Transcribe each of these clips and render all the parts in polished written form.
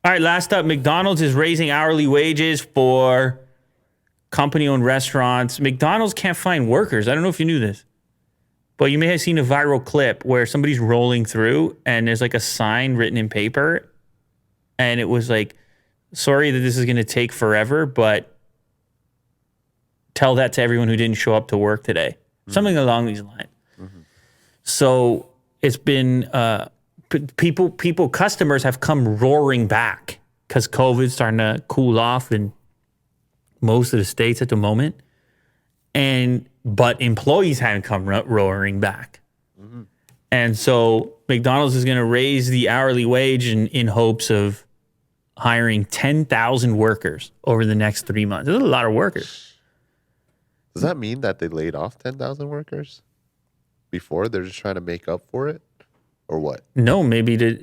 All right, last up, McDonald's is raising hourly wages for company-owned restaurants. McDonald's can't find workers. I don't know if you knew this, but you may have seen a viral clip where somebody's rolling through and there's like a sign written in paper, and it was like, sorry that this is going to take forever, but tell that to everyone who didn't show up to work today. Mm-hmm. Something along these lines. Mm-hmm. So it's been... customers have come roaring back because COVID's starting to cool off in most of the states at the moment. But employees haven't come roaring back. Mm-hmm. And so McDonald's is going to raise the hourly wage in hopes of hiring 10,000 workers over the next 3 months. There's a lot of workers. Does that mean that they laid off 10,000 workers before? They're just trying to make up for it? Or what? No, maybe they're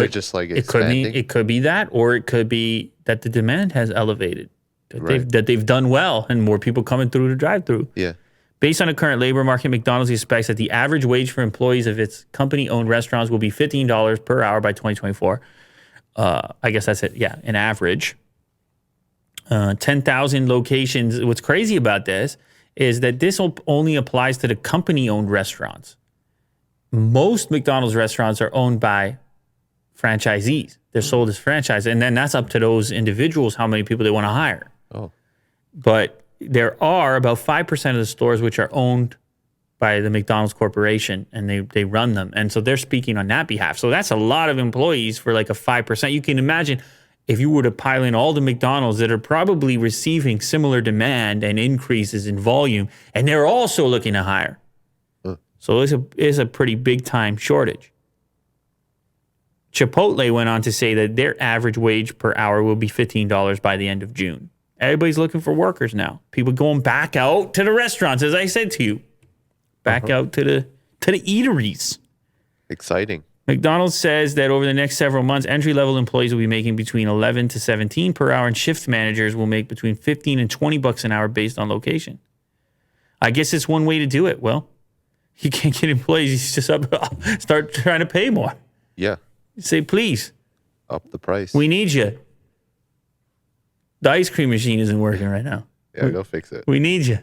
just like expanding? It could be that, or it could be that the demand has elevated, that they've done well, and more people coming through the drive-through. Yeah. Based on the current labor market, McDonald's expects that the average wage for employees of its company-owned restaurants will be $15 per hour by 2024. I guess that's it. Yeah, an average. 10,000 locations. What's crazy about this is that this only applies to the company-owned restaurants. Most McDonald's restaurants are owned by franchisees. They're sold as franchise. And then that's up to those individuals how many people they want to hire. Oh. But there are about 5% of the stores which are owned by the McDonald's Corporation, and they run them. And so they're speaking on that behalf. So that's a lot of employees for like a 5%. You can imagine if you were to pile in all the McDonald's that are probably receiving similar demand and increases in volume, and they're also looking to hire. So it's a pretty big time shortage. Chipotle went on to say that their average wage per hour will be $15 by the end of June. Everybody's looking for workers now. People going back out to the restaurants, as I said to you. Back out to the eateries. Exciting. McDonald's says that over the next several months, entry-level employees will be making between $11 to $17 per hour, and shift managers will make between $15 and $20 an hour based on location. I guess it's one way to do it. Well, you can't get employees. You just start trying to pay more. Yeah. Say, please. Up the price. We need you. The ice cream machine isn't working right now. Yeah, go fix it. We need you.